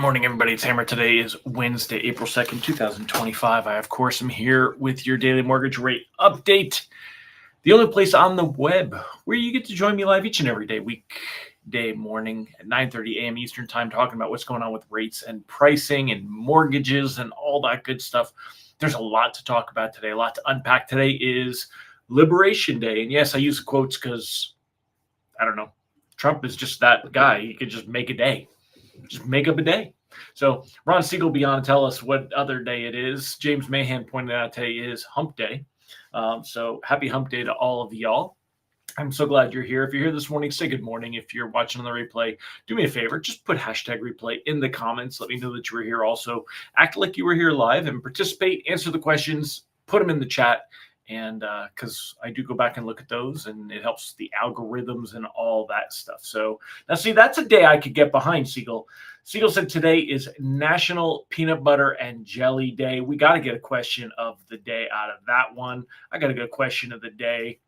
Morning, everybody. It's Hammer. Today is Wednesday, April 2nd, 2025. I, of course, am here with your daily mortgage rate update. The only place on the web where you get to join me live each and every day, weekday morning at 9:30 a.m. Eastern Time, talking about what's going on with rates and pricing and mortgages and all that good stuff. There's a lot to talk about today, a lot to unpack. Today is Liberation Day. And yes, I use quotes because, I don't know, Trump is just that guy. He could just make a day. Just make up a day. So Ron Siegel will be on to tell us what other day it is. James Mahan pointed out today is Hump Day. So happy Hump Day to all of y'all. I'm so glad you're here. If you're here this morning, say good morning. If you're watching on the replay, do me a favor. Just put hashtag replay in the comments. Let me know that you were here. Also, act like you were here live and participate. Answer the questions. Put them in the chat. And because I do go back and look at those, and it helps the algorithms and all that stuff. So now, see, that's a day I could get behind, Siegel. Siegel said today is National Peanut Butter and Jelly Day. We got to get a question of the day out of that one. I got to get a question of the day.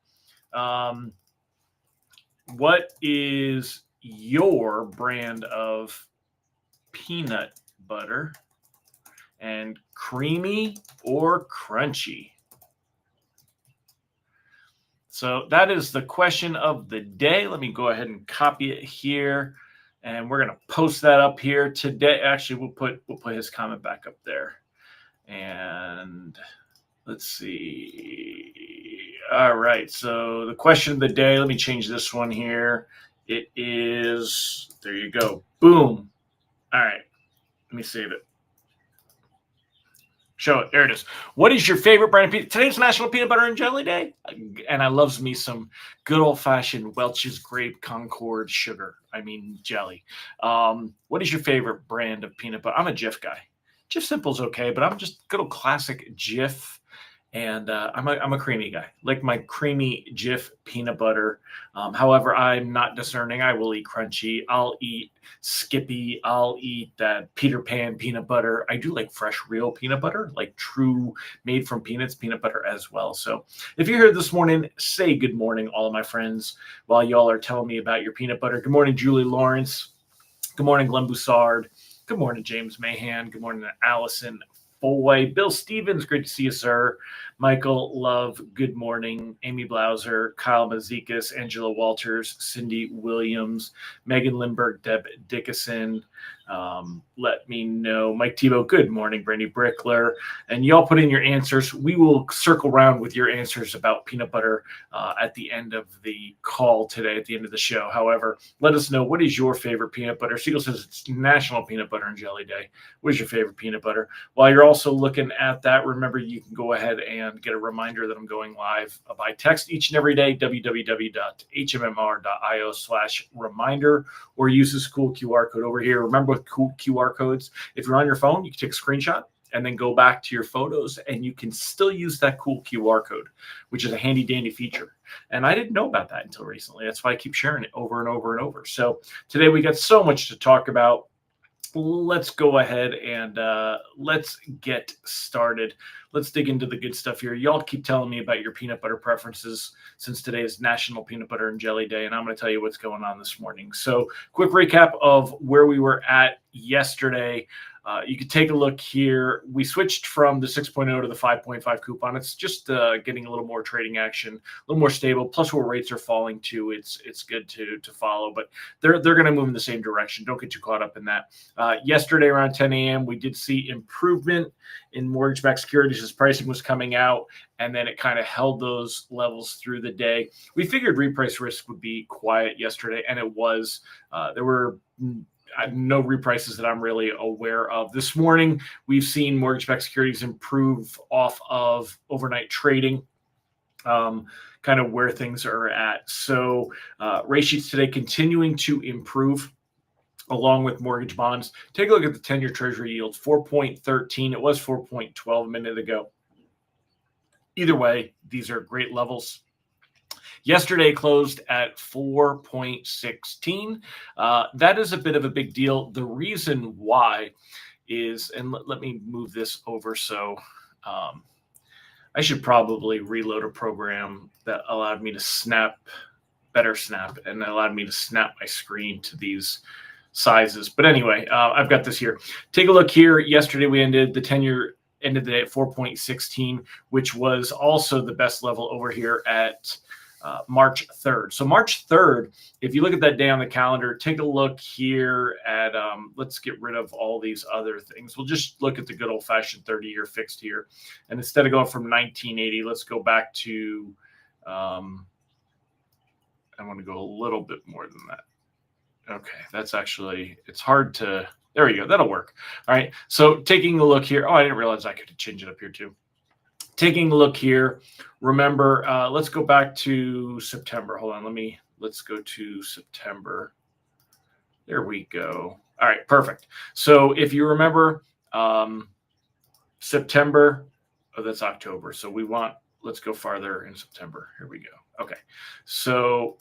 What is your brand of peanut butter, and creamy or crunchy? So that is the question of the day. Let me go ahead and copy it here, and we're going to post that up here today. Actually, we'll put his comment back up there. And let's see. All right. So the question of the day, let me change this one here. It is, there you go. Boom. All right. Let me save it. Show it. There it is. What is your favorite brand of peanut? Today's National Peanut Butter and Jelly Day. And I loves me some good old-fashioned Welch's Grape Concord sugar. I mean, jelly. What is your favorite brand of peanut butter? I'm a Jif guy. Jif Simple's okay, but I'm just good old classic Jif. And I'm a creamy guy. Like my creamy Jif peanut butter. However, I'm not discerning. I will eat crunchy. I'll eat Skippy. I'll eat that Peter Pan peanut butter. I do like fresh, real peanut butter, like true made from peanuts peanut butter as well. So if you're here this morning, say good morning, all of my friends, while y'all are telling me about your peanut butter. Good morning, Julie Lawrence. Good morning, Glenn Boussard. Good morning, James Mahan. Good morning, Allison Foy. Bill Stevens, great to see you, sir. Michael Love, good morning. Amy Blauser, Kyle Mazikas, Angela Walters, Cindy Williams, Megan Lindbergh, Deb Dickinson. Let me know. Mike Tebow, good morning. Brandy Brickler. And y'all put in your answers. We will circle around with your answers about peanut butter at the end of the call today, at the end of the show. However, let us know, what is your favorite peanut butter? Siegel says it's National Peanut Butter and Jelly Day. What is your favorite peanut butter? While you're also looking at that, remember you can go ahead and get a reminder that I'm going live by text each and every day, www.hmmr.io/reminder, or use this cool QR code over here. Remember, with cool QR codes, if you're on your phone, you can take a screenshot and then go back to your photos, and you can still use that cool QR code, which is a handy dandy feature. And I didn't know about that until recently. That's why I keep sharing it over and over and over. So today we got so much to talk about. Let's go ahead and let's get started. Let's dig into the good stuff here. Y'all keep telling me about your peanut butter preferences since today is National Peanut Butter and Jelly Day, and I'm going to tell you what's going on this morning. So quick recap of where we were at yesterday. You can take a look here. We switched from the 6.0 to the 5.5 coupon. It's just getting a little more trading action, a little more stable. Plus, where rates are falling too, it's good to follow. But they're going to move in the same direction. Don't get too caught up in that. Yesterday around 10 a.m., we did see improvement in mortgage-backed securities as pricing was coming out, and then it kind of held those levels through the day. We figured reprice risk would be quiet yesterday, and it was. There were no reprices that I'm really aware of. This morning, we've seen mortgage-backed securities improve off of overnight trading, kind of where things are at. So rate sheets today continuing to improve along with mortgage bonds. Take a look at the 10-year Treasury yield, 4.13. It was 4.12 a minute ago. Either way, these are great levels. Yesterday closed at 4.16. That is a bit of a big deal. The reason why is, and let me move this over so I should probably reload a program that allowed me to snap and allowed me to snap my screen to these sizes. But anyway, I've got this here. Take a look here. Yesterday we ended the 10-year ended the day at 4.16, which was also the best level over here at March 3rd. So March 3rd, if you look at that day on the calendar, take a look here at, let's get rid of all these other things. We'll just look at the good old-fashioned 30-year fixed here. And instead of going from 1980, let's go back to, I want to go a little bit more than that. Okay, that's actually, it's hard to, there we go, that'll work. All right, so taking a look here, oh, I didn't realize I could change it up here too. Taking a look here, remember, let's go back to September. Hold on, let's go to September. There we go. All right, perfect. So if you remember, September, oh, that's October. So let's go farther in September. Here we go. Okay, so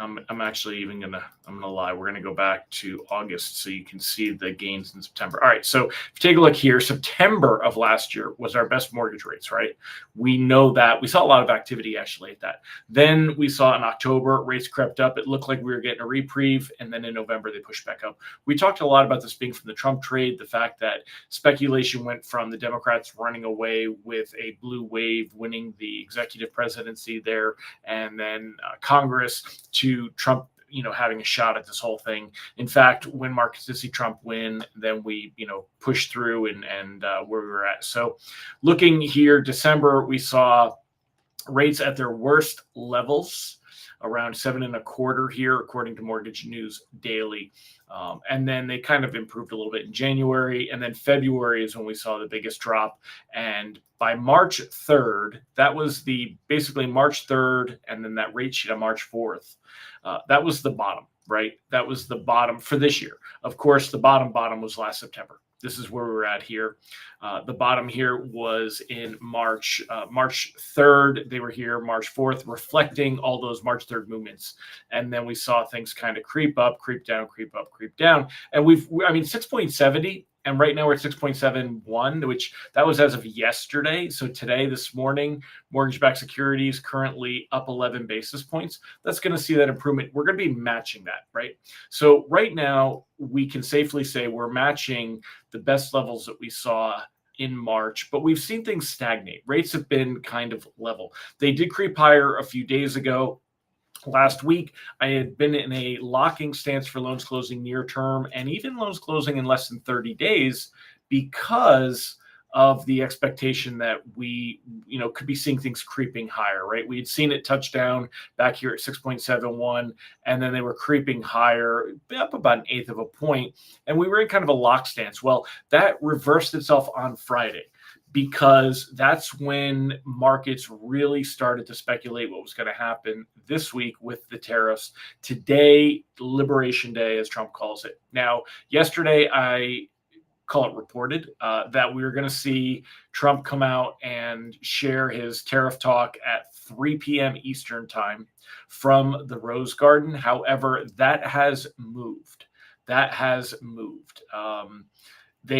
I'm actually even I'm gonna lie. We're gonna go back to August so you can see the gains in September. All right, so if you take a look here, September of last year was our best mortgage rates, right? We know that. We saw a lot of activity actually at that. Then we saw in October, rates crept up. It looked like we were getting a reprieve, and then in November they pushed back up. We talked a lot about this being from the Trump trade, the fact that speculation went from the Democrats running away with a blue wave, winning the executive presidency there, and then Congress, to Trump, having a shot at this whole thing. In fact, when markets did see Trump win, then we, pushed through and where we were at. So looking here, December, we saw rates at their worst levels, around 7.25 here, according to Mortgage News Daily. And then they kind of improved a little bit in January. And then February is when we saw the biggest drop. And by March 3rd, that was basically March 3rd, and then that rate sheet on March 4th. That was the bottom, right? That was the bottom for this year. Of course, the bottom was last September. This is where we're at here. The bottom here was in March 3rd. They were here March 4th, reflecting all those March 3rd movements. And then we saw things kind of creep up, creep down, creep up, creep down. And 6.70. And right now we're at 6.71, which that was as of yesterday. So today, this morning, mortgage-backed securities currently up 11 basis points. That's going to see that improvement. We're going to be matching that, right? So right now, we can safely say we're matching the best levels that we saw in March, but we've seen things stagnate. Rates have been kind of level. They did creep higher a few days ago. Last week, I had been in a locking stance for loans closing near term and even loans closing in less than 30 days because of the expectation that we, could be seeing things creeping higher, right? We had seen it touch down back here at 6.71, and then they were creeping higher, up about 1/8 of a point, and we were in kind of a lock stance. Well, that reversed itself on Friday, because that's when markets really started to speculate what was going to happen this week with the tariffs. Today, Liberation Day, as Trump calls it. Now, yesterday, I call it reported that we were going to see Trump come out and share his tariff talk at 3 p.m. Eastern time from the Rose Garden. However, that has moved. They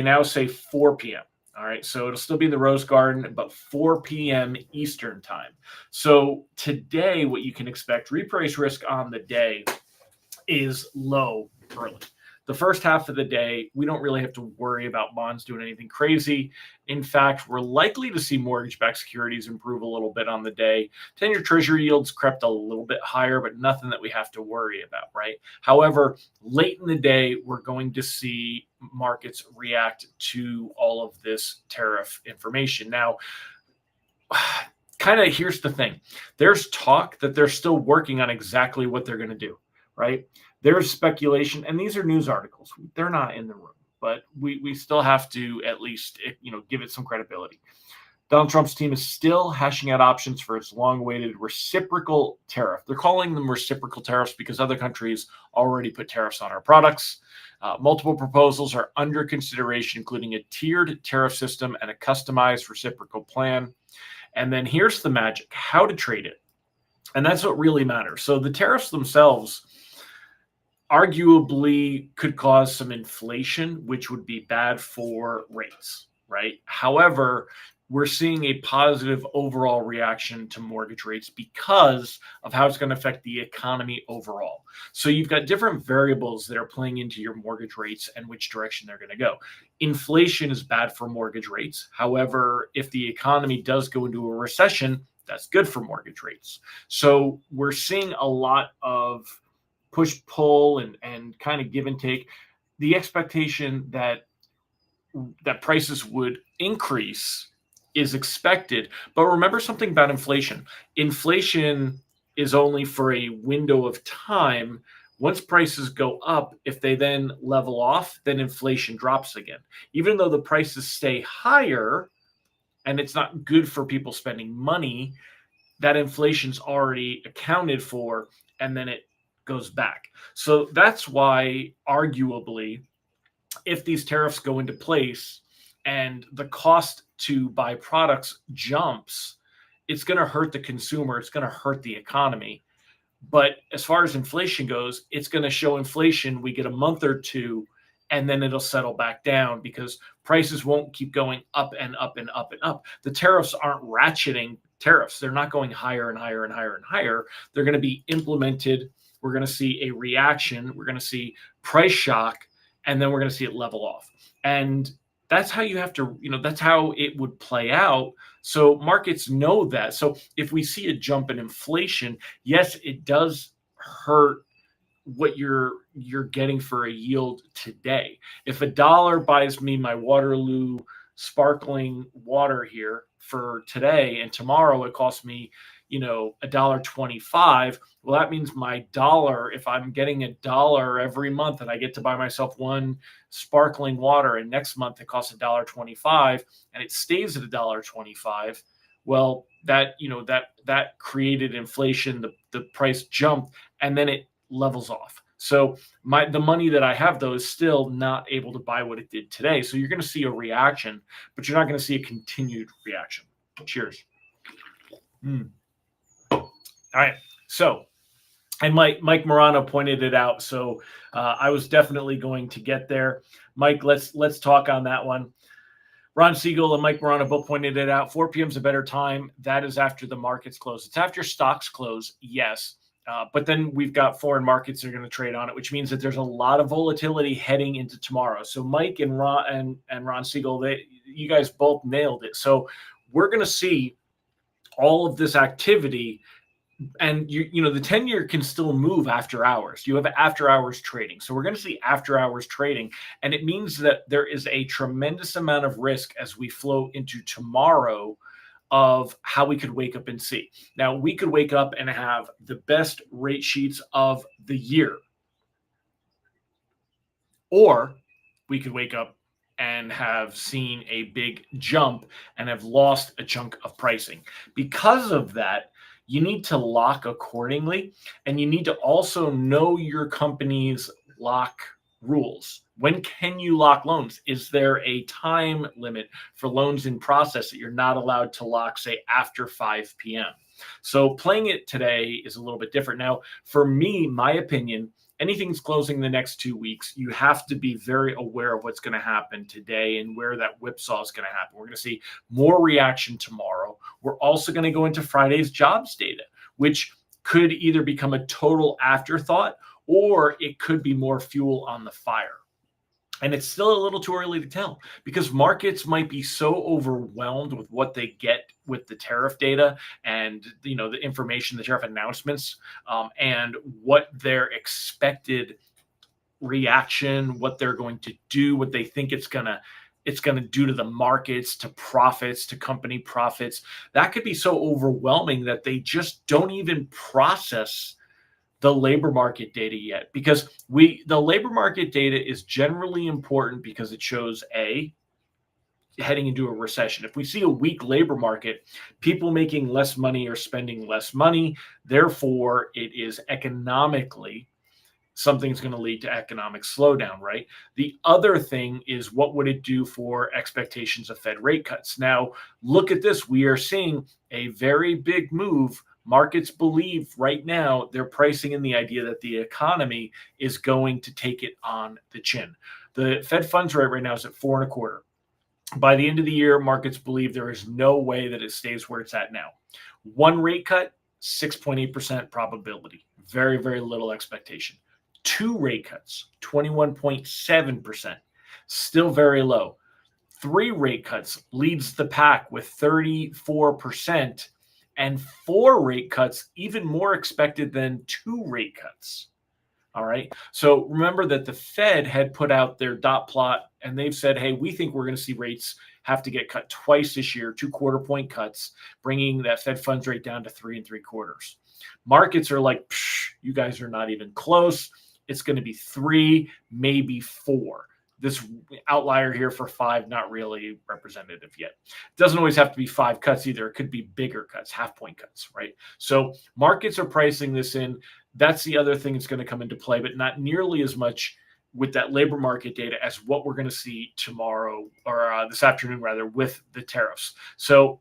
now say 4 p.m. All right, so it'll still be in the Rose Garden, but 4 p.m. Eastern time. So today, what you can expect, reprice risk on the day is low early. The first half of the day, we don't really have to worry about bonds doing anything crazy. In fact, we're likely to see mortgage-backed securities improve a little bit on the day. 10-year Treasury yields crept a little bit higher, but nothing that we have to worry about, right? However, late in the day, we're going to see markets react to all of this tariff information. Now, kind of here's the thing. There's talk that they're still working on exactly what they're going to do, right? There's speculation, and these are news articles. They're not in the room, but we still have to at least, give it some credibility. Donald Trump's team is still hashing out options for its long-awaited reciprocal tariff. They're calling them reciprocal tariffs because other countries already put tariffs on our products. Multiple proposals are under consideration, including a tiered tariff system and a customized reciprocal plan. And then here's the magic: how to trade it. And that's what really matters. So the tariffs themselves arguably could cause some inflation, which would be bad for rates, right? However, we're seeing a positive overall reaction to mortgage rates because of how it's going to affect the economy overall. So you've got different variables that are playing into your mortgage rates and which direction they're going to go. Inflation is bad for mortgage rates. However, if the economy does go into a recession, that's good for mortgage rates. So we're seeing a lot of push pull and kind of give and take. The expectation that prices would increase is expected. But remember something about inflation. Inflation is only for a window of time. Once prices go up, if they then level off, then inflation drops again. Even though the prices stay higher and it's not good for people spending money, that inflation's already accounted for and then it goes back. So that's why, arguably, if these tariffs go into place and the cost to buy products jumps, it's going to hurt the consumer. It's going to hurt the economy. But as far as inflation goes, it's going to show inflation. We get a month or two, and then it'll settle back down because prices won't keep going up and up and up and up. The tariffs aren't ratcheting tariffs. They're not going higher and higher and higher and higher. They're going to be implemented. We're going to see a reaction. We're going to see price shock, and then we're going to see it level off. And that's how you have to, that's how it would play out. So markets know that. So if we see a jump in inflation, yes, it does hurt what you're getting for a yield today. If $1 buys me my Waterloo sparkling water here for today, and tomorrow it costs me, $1.25. Well, that means my dollar, if I'm getting $1 every month and I get to buy myself one sparkling water, and next month it costs $1.25 and it stays at $1.25. Well, that created inflation, the price jumped, and then it levels off. So the money that I have, though, is still not able to buy what it did today. So you're going to see a reaction, but you're not going to see a continued reaction. Cheers. All right. So, and Mike Morano pointed it out. So I was definitely going to get there. Mike, let's talk on that one. Ron Siegel and Mike Morano both pointed it out. 4 p.m. is a better time. That is after the markets close. It's after stocks close, yes. But then we've got foreign markets that are going to trade on it, which means that there's a lot of volatility heading into tomorrow. So Mike and Ron Siegel, you guys both nailed it. So we're going to see all of this activity. And the 10-year can still move after hours. You have after hours trading. So we're going to see after hours trading. And it means that there is a tremendous amount of risk as we flow into tomorrow of how we could wake up and see. Now, we could wake up and have the best rate sheets of the year. Or we could wake up and have seen a big jump and have lost a chunk of pricing. Because of that, you need to lock accordingly, and you need to also know your company's lock rules. When can you lock loans? Is there a time limit for loans in process that you're not allowed to lock, say, after 5 p.m.? So playing it today is a little bit different. Now, for me, my opinion, anything's closing the next 2 weeks, you have to be very aware of what's going to happen today and where that whipsaw is going to happen. We're going to see more reaction tomorrow. We're also going to go into Friday's jobs data, which could either become a total afterthought or it could be more fuel on the fire. And it's still a little too early to tell because markets might be so overwhelmed with what they get with the tariff data and, the information, the tariff announcements, and what their expected reaction, what they're going to do, what they think it's going to do to the markets, to profits, to company profits. That could be so overwhelming that they just don't even process the labor market data yet, because the labor market data is generally important because it shows heading into a recession. If we see a weak labor market, people making less money are spending less money. Therefore, it is economically something's going to lead to economic slowdown, right? The other thing is, what would it do for expectations of Fed rate cuts? Now, look at this. We are seeing a very big move. Markets believe right now they're pricing in the idea that the economy is going to take it on the chin. The Fed funds rate right now is at 4.25. By the end of the year, markets believe there is no way that it stays where it's at now. One rate cut, 6.8% probability. Very, very little expectation. Two rate cuts, 21.7%. Still very low. Three rate cuts leads the pack with 34%. And four rate cuts, even more expected than two rate cuts. All right. So remember that the Fed had put out their dot plot and they've said, hey, we think we're going to see rates have to get cut twice this year, 2 quarter-point cuts, bringing that Fed funds rate down to 3 3/4. Markets are like, you guys are not even close. It's going to be 3, maybe 4. This outlier here for 5, not really representative yet. It doesn't always have to be 5 cuts either. It could be bigger cuts, half-point cuts, right? So markets are pricing this in. That's the other thing that's going to come into play, but not nearly as much with that labor market data as what we're going to see tomorrow or this afternoon, rather, with the tariffs. So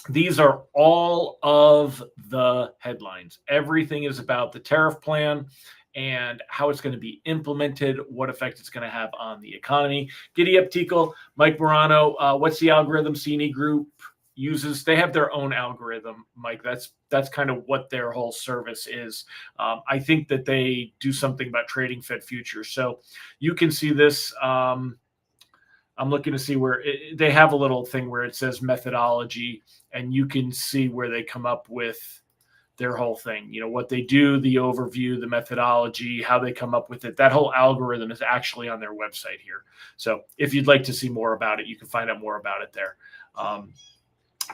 these are all of the headlines. Everything is about the tariff plan and how it's going to be implemented, what effect it's going to have on the economy. Giddy up, Tickle. Mike Morano, what's the algorithm CNE Group uses? They have their own algorithm, Mike. That's kind of what their whole service is. I think that they do something about trading Fed futures. So you can see this. I'm looking to see where they have a little thing where it says methodology, and you can see where they come up with their whole thing. You know, what they do, the overview, the methodology, how they come up with it. That whole algorithm is actually on their website here. So if you'd like to see more about it, you can find out more about it there.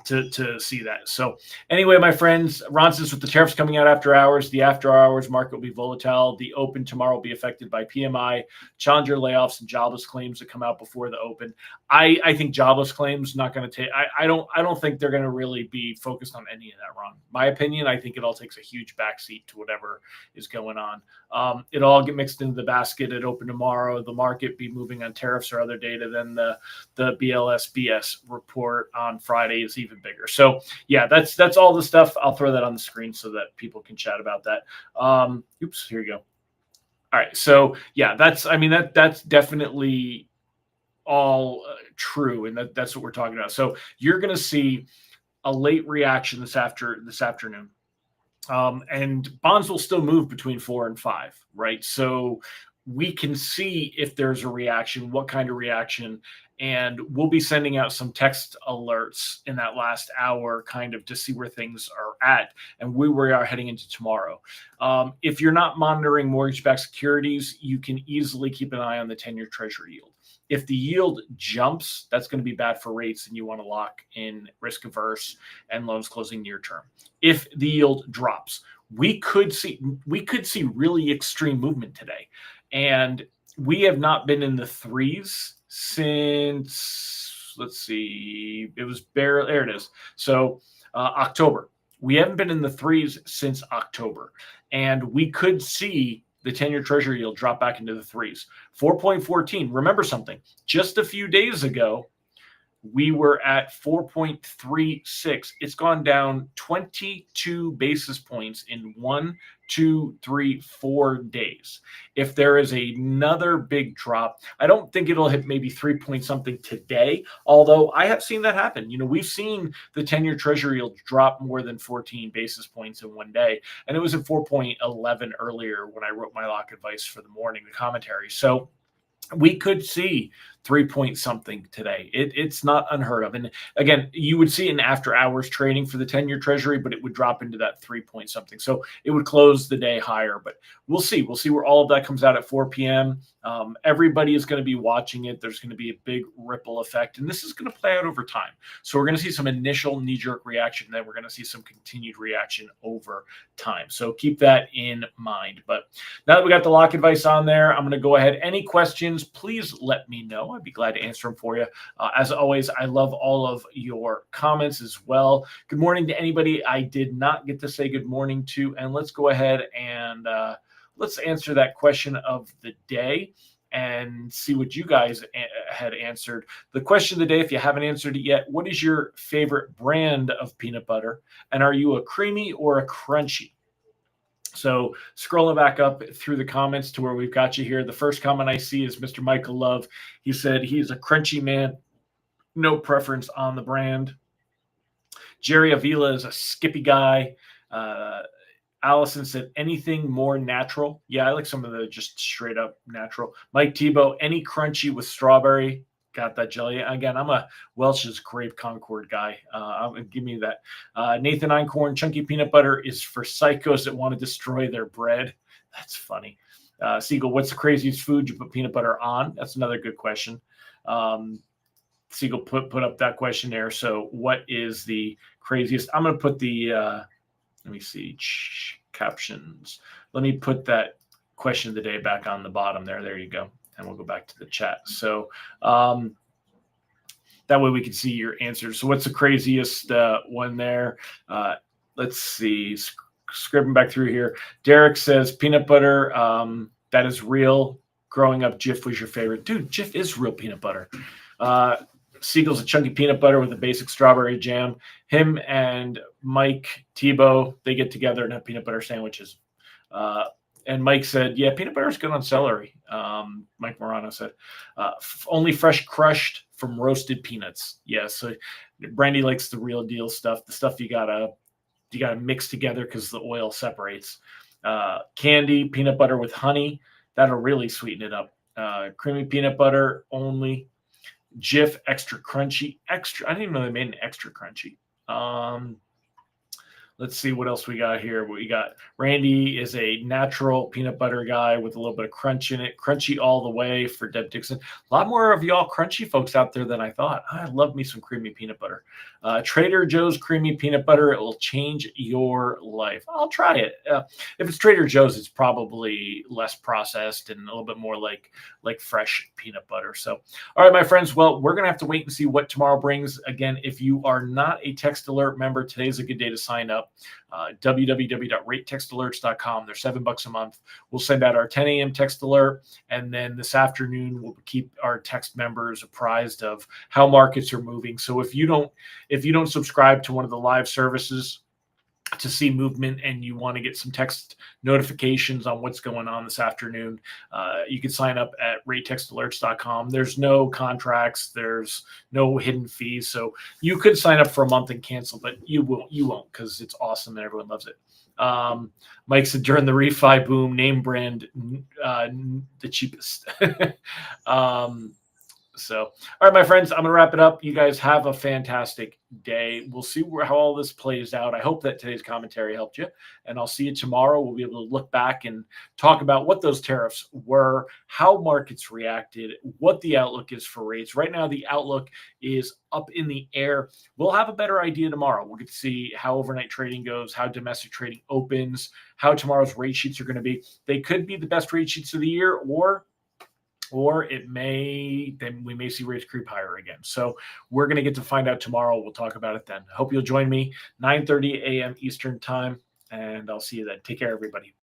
To see that. So anyway, my friends, Ron says with the tariffs coming out after hours, the after hours market will be volatile. The open tomorrow will be affected by PMI, challenger layoffs, and jobless claims that come out before the open. I think jobless claims not going to take. I don't think they're going to really be focused on any of that, Ron. My opinion, I think it all takes a huge backseat to whatever is going on. It all get mixed into the basket at open tomorrow. The market be moving on tariffs or other data. Then the BLS report on Friday is even bigger. So yeah, that's all the stuff. I'll throw that on the screen so that people can chat about that. Oops, here you go. All right. So yeah, that's definitely all true, and that's what we're talking about. So you're going to see a late reaction this afternoon. And bonds will still move between 4 and 5, right? So we can see if there's a reaction, what kind of reaction, and we'll be sending out some text alerts in that last hour kind of to see where things are at and where we are heading into tomorrow. If you're not monitoring mortgage-backed securities, you can easily keep an eye on the 10-year Treasury yield. If the yield jumps, that's going to be bad for rates, and you want to lock in risk averse and loans closing near term. If the yield drops, we could see really extreme movement today, and we have not been in the 3s since, let's see, it was barely, there it is. So October. We haven't been in the 3s since October, and we could see the 10-year Treasury yield drop back into the 3s. 4.14. Remember something. Just a few days ago, we were at 4.36. It's gone down 22 basis points in 1, 2, 3, 4 days. If there is another big drop, I don't think it'll hit maybe 3 point something today, although I have seen that happen. You know, we've seen the 10-year Treasury yield drop more than 14 basis points in one day, and it was at 4.11 earlier when I wrote my lock advice for the morning, the commentary. So we could see 3 point something today. It's not unheard of. And again, you would see an after hours trading for the 10-year Treasury, but it would drop into that 3 point something. So it would close the day higher, but we'll see. We'll see where all of that comes out at 4 p.m. Everybody is going to be watching it. There's going to be a big ripple effect, and this is going to play out over time. So we're going to see some initial knee-jerk reaction, then we're going to see some continued reaction over time. So keep that in mind. But now that we got the lock advice on there, I'm going to go ahead. Any questions, please let me know. I'd be glad to answer them for you. As always, I love all of your comments as well. Good morning to anybody I did not get to say good morning to. And let's go ahead and let's answer that question of the day and see what you guys had answered. The question of the day, if you haven't answered it yet, what is your favorite brand of peanut butter? And are you a creamy or a crunchy? So scrolling back up through the comments to where we've got you here. The first comment I see is Mr. Michael Love. He said he's a crunchy man. No preference on the brand. Jerry Avila is a Skippy guy. Allison said anything more natural. Yeah, I like some of the just straight up natural. Mike Tebow, any crunchy with strawberry. Got that jelly. Again, I'm a Welch's Grape Concord guy. Give me that. Nathan Einkorn, chunky peanut butter is for psychos that want to destroy their bread. That's funny. Siegel, what's the craziest food you put peanut butter on? That's another good question. Siegel put up that question there. So what is the craziest? I'm going to put the let me see captions. Let me put that question of the day back on the bottom there. There you go. And we'll go back to the chat. So that way we can see your answers. So what's the craziest one there? Let's see. Scribbling back through here. Derek says peanut butter. That is real. Growing up, Jif was your favorite. Dude, Jif is real peanut butter. Siegel's a chunky peanut butter with a basic strawberry jam. Him and Mike Tebow, they get together and have peanut butter sandwiches. And Mike said, yeah, peanut butter is good on celery. Mike Morano said, only fresh crushed from roasted peanuts. Yeah, so Brandy likes the real deal stuff, the stuff you gotta mix together because the oil separates. Candy, peanut butter with honey, that'll really sweeten it up. Creamy peanut butter only. Jif, extra crunchy. I didn't even know they made an extra crunchy. Let's see what else we got here. We got Randy is a natural peanut butter guy with a little bit of crunch in it. Crunchy all the way for Deb Dixon. A lot more of y'all crunchy folks out there than I thought. I love me some creamy peanut butter. Trader Joe's creamy peanut butter. It will change your life. I'll try it. If it's Trader Joe's, it's probably less processed and a little bit more like fresh peanut butter. So, all right, my friends. Well, we're going to have to wait and see what tomorrow brings. Again, if you are not a Text Alert member, today's a good day to sign up. www.ratetextalerts.com. They're $7 a month. We'll send out our 10 a.m. text alert, and then this afternoon we'll keep our text members apprised of how markets are moving. So if you don't subscribe to one of the live services to see movement and you want to get some text notifications on what's going on this afternoon, you can sign up at ratetextalerts.com. There's no contracts. There's no hidden fees. So you could sign up for a month and cancel, but you won't because it's awesome and everyone loves it. Mike said during the refi boom, name brand, the cheapest. So, all right, my friends, I'm going to wrap it up. You guys have a fantastic day. We'll see how all this plays out. I hope that today's commentary helped you, and I'll see you tomorrow. We'll be able to look back and talk about what those tariffs were, how markets reacted, what the outlook is for rates. Right now, the outlook is up in the air. We'll have a better idea tomorrow. We'll get to see how overnight trading goes, how domestic trading opens, how tomorrow's rate sheets are going to be. They could be the best rate sheets of the year, or we may see rates creep higher again. So we're going to get to find out tomorrow. We'll talk about it then. Hope you'll join me 9:30 a.m. Eastern time, and I'll see you then. Take care, everybody.